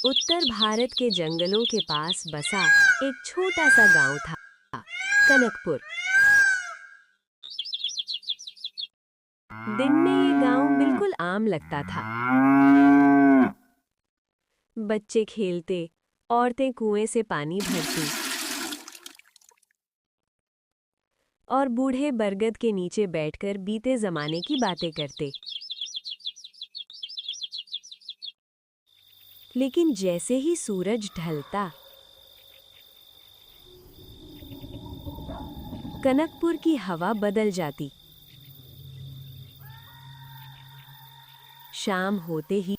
उत्तर भारत के जंगलों के पास बसा एक छोटा सा गांव था, कनकपुर। दिन में ये गांव बिल्कुल आम लगता था। बच्चे खेलते, औरतें कुएं से पानी भरती और बूढ़े बरगद के नीचे बैठकर बीते जमाने की बातें करते। लेकिन जैसे ही सूरज ढलता, कनकपुर की हवा बदल जाती। शाम होते ही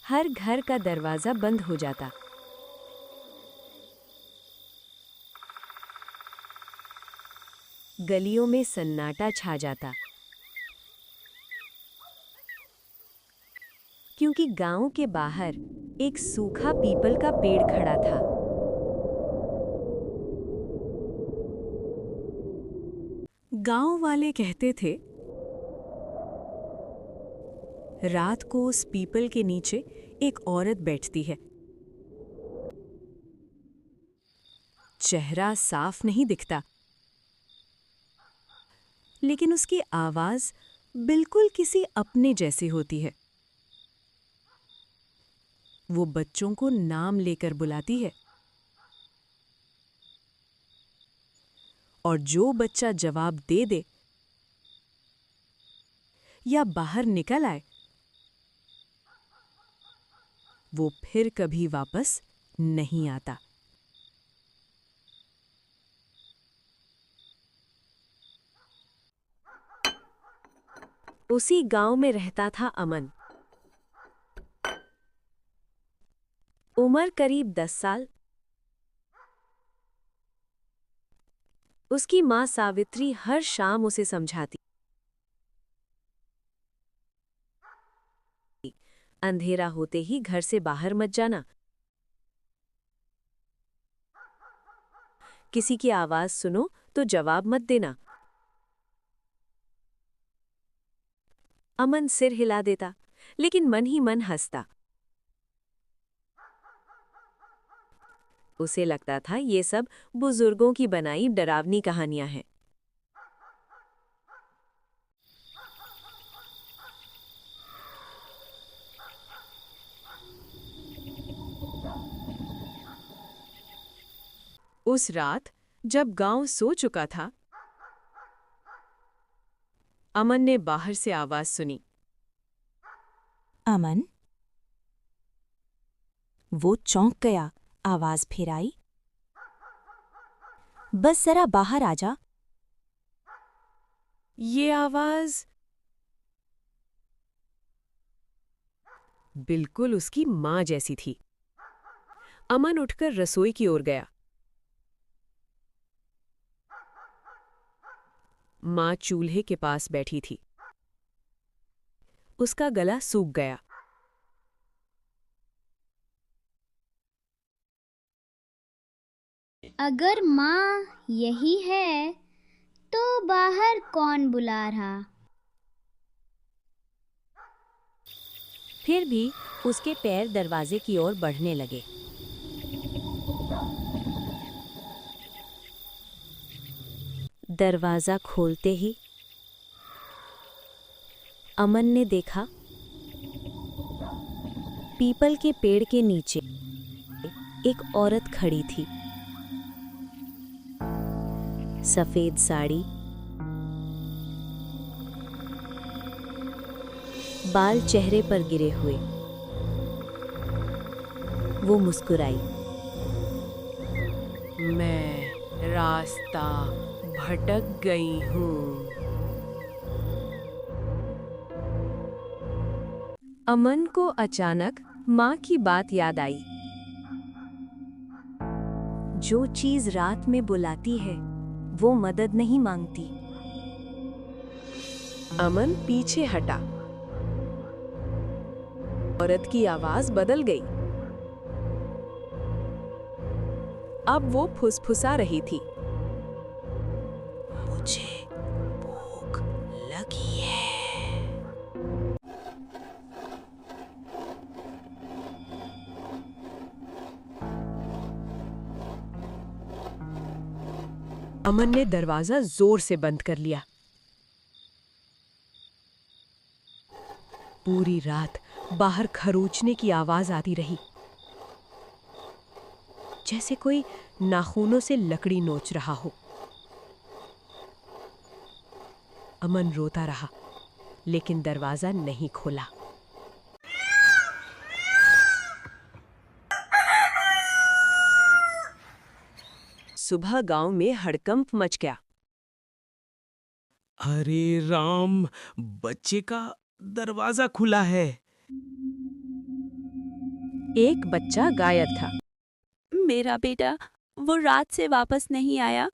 हर घर का दरवाजा बंद हो जाता। गलियों में सन्नाटा छा जाता, क्योंकि गांव के बाहर एक सूखा पीपल का पेड़ खड़ा था। गांव वाले कहते थे, रात को उस पीपल के नीचे एक औरत बैठती है। चेहरा साफ नहीं दिखता, लेकिन उसकी आवाज बिल्कुल किसी अपने जैसी होती है। वो बच्चों को नाम लेकर बुलाती है, और जो बच्चा जवाब दे दे या बाहर निकल आए, वो फिर कभी वापस नहीं आता। उसी गांव में रहता था अमन। उम्र करीब 10 साल। उसकी मां सावित्री हर शाम उसे समझाती, अंधेरा होते ही घर से बाहर मत जाना, किसी की आवाज सुनो तो जवाब मत देना। अमन सिर हिला देता, लेकिन मन ही मन हंसता। उसे लगता था ये सब बुजुर्गों की बनाई डरावनी कहानियां हैं। उस रात जब गांव सो चुका था, अमन ने बाहर से आवाज सुनी। अमन। वो चौंक गया, आवाज फिर आई। बस जरा बाहर आ जा। ये आवाज बिल्कुल उसकी मां जैसी थी। अमन उठकर रसोई की ओर गया। मां चूल्हे के पास बैठी थी। उसका गला सूख गया। अगर माँ यही है तो बाहर कौन बुला रहा? फिर भी उसके पैर दरवाजे की ओर बढ़ने लगे। दरवाजा खोलते ही अमन ने देखा, पीपल के पेड़ के नीचे एक औरत खड़ी थी। सफेद साड़ी, बाल चेहरे पर गिरे हुए। वो मुस्कुराई। मैं रास्ता भटक गई हूँ। अमन को अचानक माँ की बात याद आई। जो चीज रात में बुलाती है, वो मदद नहीं मांगती। अमन पीछे हटा। औरत की आवाज बदल गई। अब वो फुसफुसा रही थी। मुझे भूख लगी है। अमन ने दरवाजा जोर से बंद कर लिया। पूरी रात बाहर खरोचने की आवाज आती रही, जैसे कोई नाखूनों से लकड़ी नोच रहा हो। अमन रोता रहा, लेकिन दरवाजा नहीं खोला। सुबह गांव में हड़कंप मच गया। अरे राम, बच्चे का दरवाजा खुला है। एक बच्चा गायब था। मेरा बेटा वो रात से वापस नहीं आया।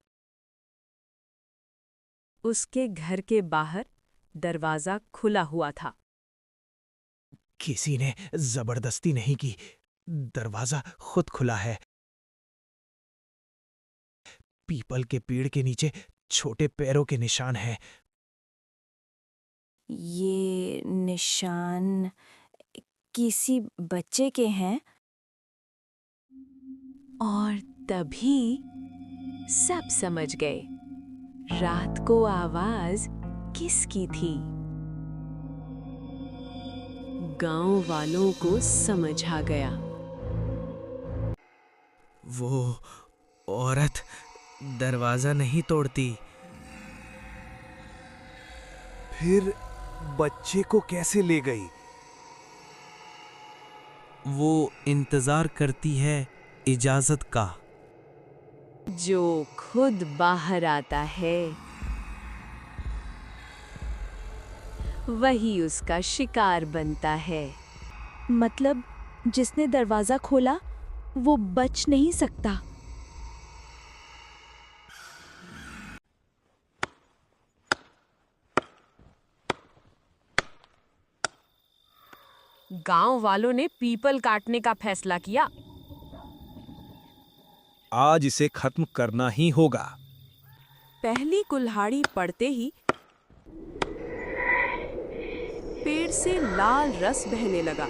उसके घर के बाहर दरवाजा खुला हुआ था। किसी ने जबरदस्ती नहीं की, दरवाजा खुद खुला है। पीपल के पेड़ के नीचे छोटे पैरों के निशान हैं। ये निशान किसी बच्चे के हैं। और तभी सब समझ गए, रात को आवाज किसकी थी। गांव वालों को समझ आ गया। वो औरत दरवाजा नहीं तोड़ती। फिर बच्चे को कैसे ले गई? वो इंतजार करती है इजाजत का। जो खुद बाहर आता है वही उसका शिकार बनता है। मतलब जिसने दरवाजा खोला वो बच नहीं सकता। गांव वालों ने पीपल काटने का फैसला किया। आज इसे खत्म करना ही होगा। पहली कुल्हाड़ी पड़ते ही पेड़ से लाल रस बहने लगा।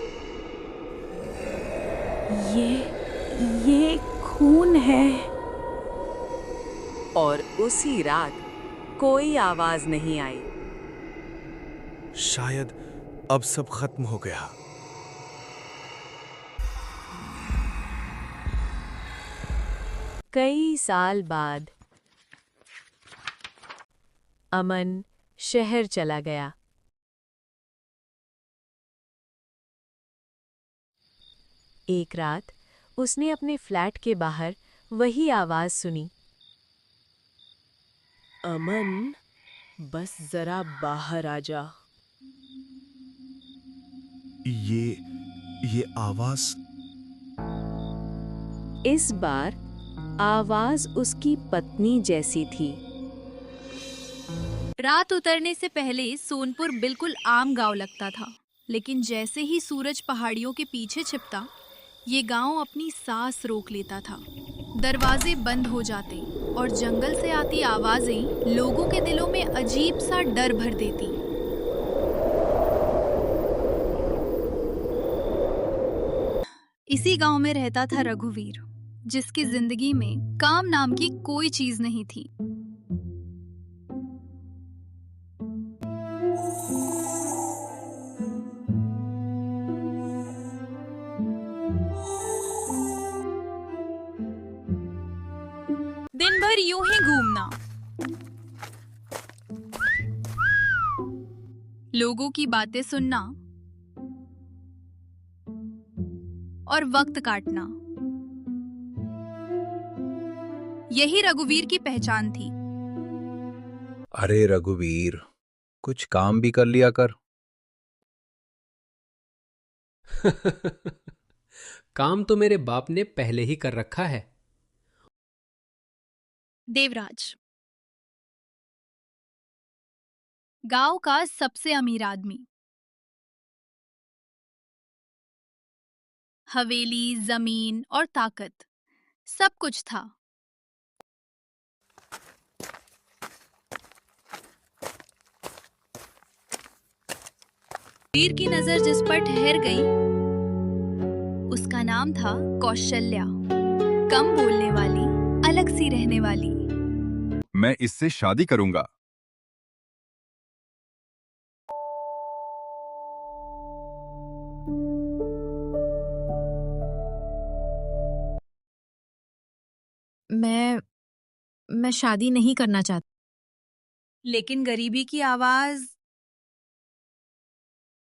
ये खून है। और उसी रात कोई आवाज नहीं आई। शायद अब सब खत्म हो गया। कई साल बाद अमन शहर चला गया। एक रात उसने अपने फ्लैट के बाहर वही आवाज सुनी। अमन, बस जरा बाहर आ जा। ये आवाज। इस बार आवाज उसकी पत्नी जैसी थी। रात उतरने से पहले सोनपुर बिल्कुल आम गांव लगता था, लेकिन जैसे ही सूरज पहाड़ियों के पीछे छिपता, ये गांव अपनी सांस रोक लेता था। दरवाजे बंद हो जाते और जंगल से आती आवाजें लोगों के दिलों में अजीब सा डर भर देती। इसी गांव में रहता था रघुवीर, जिसकी जिंदगी में काम नाम की कोई चीज नहीं थी। दिन भर यूं ही घूमना, लोगों की बातें सुनना और वक्त काटना, यही रघुवीर की पहचान थी। अरे रघुवीर, कुछ काम भी कर लिया कर। काम तो मेरे बाप ने पहले ही कर रखा है। देवराज, गांव का सबसे अमीर आदमी, हवेली, जमीन और ताकत, सब कुछ था। वीर की नजर जिस पर ठहर गई, उसका नाम था कौशल्या। कम बोलने वाली, अलग सी रहने वाली। मैं इससे शादी करूंगा। मैं शादी नहीं करना चाहती। लेकिन गरीबी की आवाज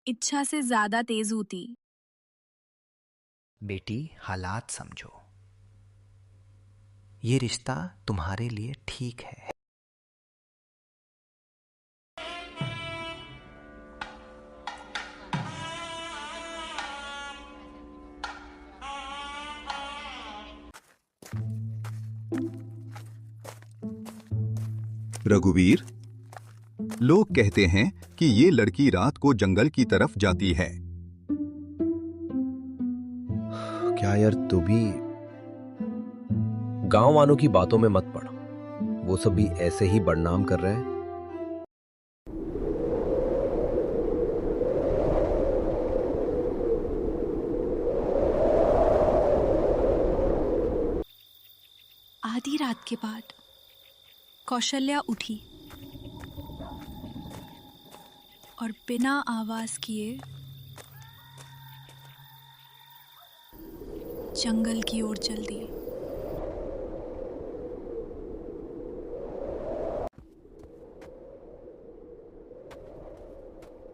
इच्छा से ज्यादा तेज होती। बेटी, हालात समझो। ये रिश्ता तुम्हारे लिए ठीक है। रघुवीर, लोग कहते हैं कि ये लड़की रात को जंगल की तरफ जाती है। क्या यार, तू भी गांव वालों की बातों में मत पड़। वो सब भी ऐसे ही बदनाम कर रहे हैं। आधी रात के बाद कौशल्या उठी और बिना आवाज किए जंगल की ओर चल दी।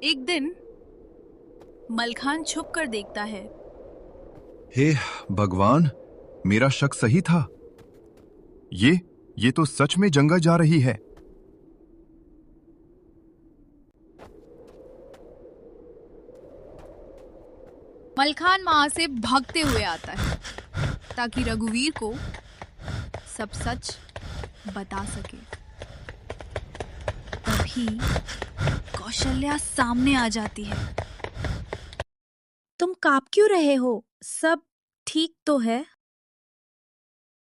एक दिन मलखान छुप कर देखता है। हे भगवान, मेरा शक सही था। ये तो सच में जंगल जा रही है। मलखान वहां से भागते हुए आता है ताकि रघुवीर को सब सच बता सके। तभी कौशल्या सामने आ जाती है। तुम कांप क्यों रहे हो? सब ठीक तो है?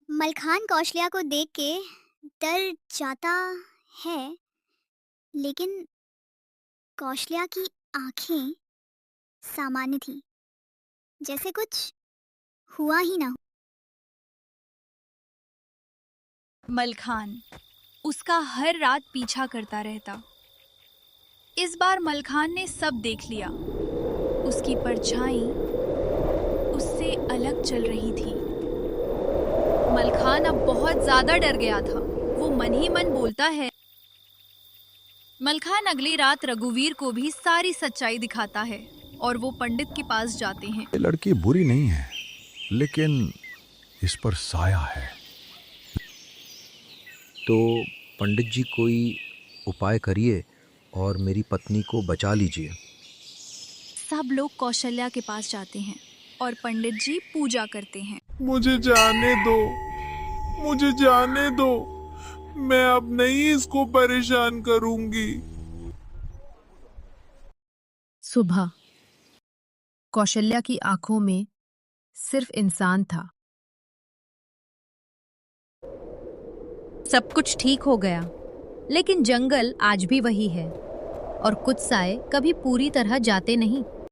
मलखान कौशल्या को देख के डर जाता है, लेकिन कौशल्या की आंखें सामान्य थी, जैसे कुछ हुआ ही ना हो। मलखान उसका हर रात पीछा करता रहता। इस बार मलखान ने सब देख लिया। उसकी परछाई उससे अलग चल रही थी। मलखान अब बहुत ज्यादा डर गया था। वो मन ही मन बोलता है। मलखान अगली रात रघुवीर को भी सारी सच्चाई दिखाता है और वो पंडित के पास जाते हैं। ये लड़की बुरी नहीं है, लेकिन इस पर साया है। तो पंडित जी, कोई उपाय करिए और मेरी पत्नी को बचा लीजिए। सब लोग कौशल्या के पास जाते हैं और पंडित जी पूजा करते हैं। मुझे जाने दो, मुझे जाने दो। मैं अब नहीं इसको परेशान करूंगी। सुबह कौशल्या की आंखों में सिर्फ इंसान था। सब कुछ ठीक हो गया, लेकिन जंगल आज भी वही है और कुछ साए कभी पूरी तरह जाते नहीं।